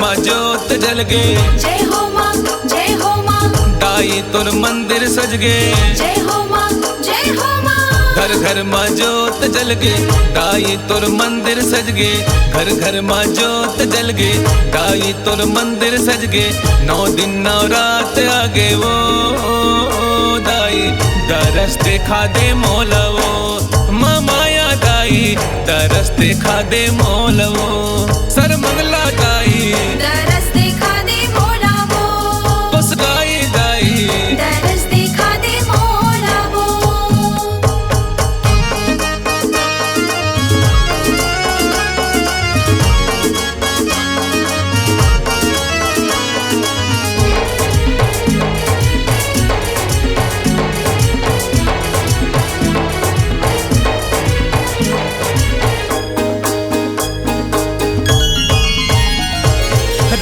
माँ जोत जल गे। जय हो माँ, जय हो माँ। दाई तुर मंदिर सज गे। जय हो माँ, जय हो माँ। घर घर माँ जोत जल गे। दाई तुर मंदिर सज गे। घर घर माँ जोत जल गे। दाई तुर मंदिर सज गे। 9 दिन 9 रात आगे वो दाई दरस देखा दे मोलवो। माँ माया दाई दरस देखा दे मोलवो। सर मंगला दाई दरस देखा दे मोला वो। बस गाई दाई दरस देखा दे मोला वो।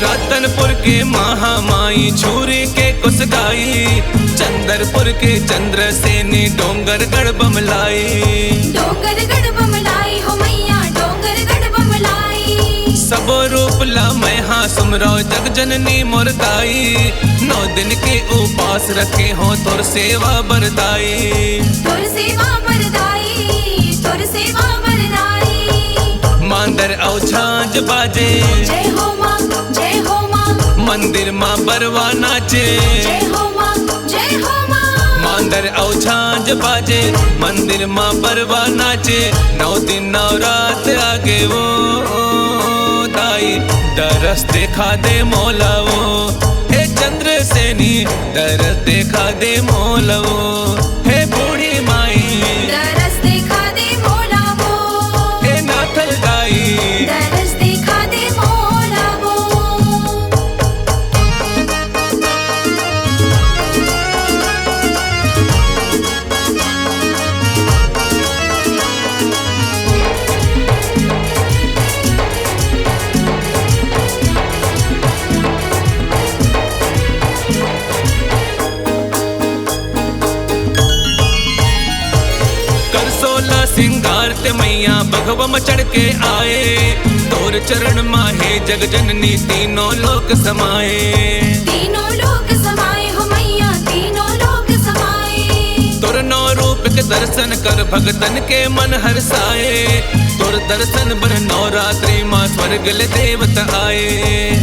रतनपुर के महामाई छुरी के कुछ गाई। चंदरपुर के चंद्रसेनी डोंगरगढ़ बमलाई। डोंगरगढ़ बमलाई हो मैया, डोंगरगढ़ बमलाई। सब रूप ला मैं हाँ सुमरो जग जननी मुरदाई। 9 दिन के उपास रखे हो तोर सेवा बरदाई। तोर सेवा बरदाई, तोर सेवा बरदाई। मांदर औ झांझ बाजे। जय हो माँ, जय हो माँ। मंदिर माँ बरवा नाचे। जय हो माँ, जय हो माँ। मांदर औ झांझ बाजे। मंदिर माँ बरवा नाचे। 9 दिन 9 रात आगे वो दाई दरस देखा दे मोलवो। हे चंद्रसेनी दरस देखा दे मोलवो। हे बूढ़ी माई दरस देखा दे मोला वो। हे नाथल दाई दरस देखा दे मोला वो। कर 16 सिंगार ते मैया भगवा में चढ़ के आए। तोर चरण माहे जग जननी तीनों लोक समाए। तीनों लोक समाए हो मैया, तीनों लोक समाए। तोर 9 रूप के दर्शन कर भगतन के मन हर्षाए। तोर दर्शन बर नवरात्रि माँ स्वर्गल देवता आए।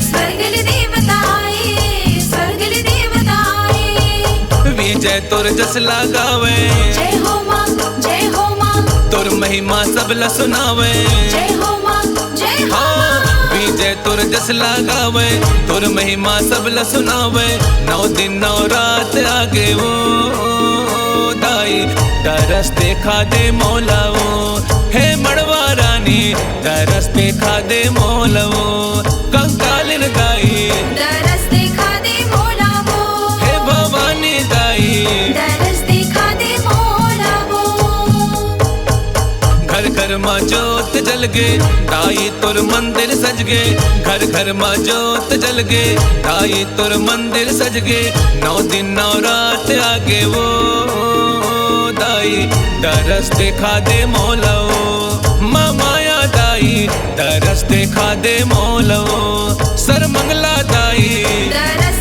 स्वर्गल देवता आए, स्वर्गल देवता आए। विजय तोर जस लगावे। जय हो माँ, जय हो माँ। तोर महिमा सबला सुनावे। जय हो माँ, जय हो हाँ माँ। विजय तोर जस लगावे। तोर महिमा सबला सुनावे। 9 दिन 9 रात आगे वो दाई दरस देखा दे मोलवो। हे मड़वा रानी दरस देखा दे मोलवो। कंकालिन दाई दरस देखा दे मोला वो। हे भवानी दाई दरस देखा दे मोला वो। घर घर माँ जोत जल गे। दाई तुर मंदिर सज गे। घर घर माँ जोत जल गे। दाई तुर मंदिर सज गे। 9 दिन 9 रात आगे वो दाई दरस देखा दे मोलवो। माँ माया दाई दरस देखा दे मोलवो। सर मंगला दाई दरस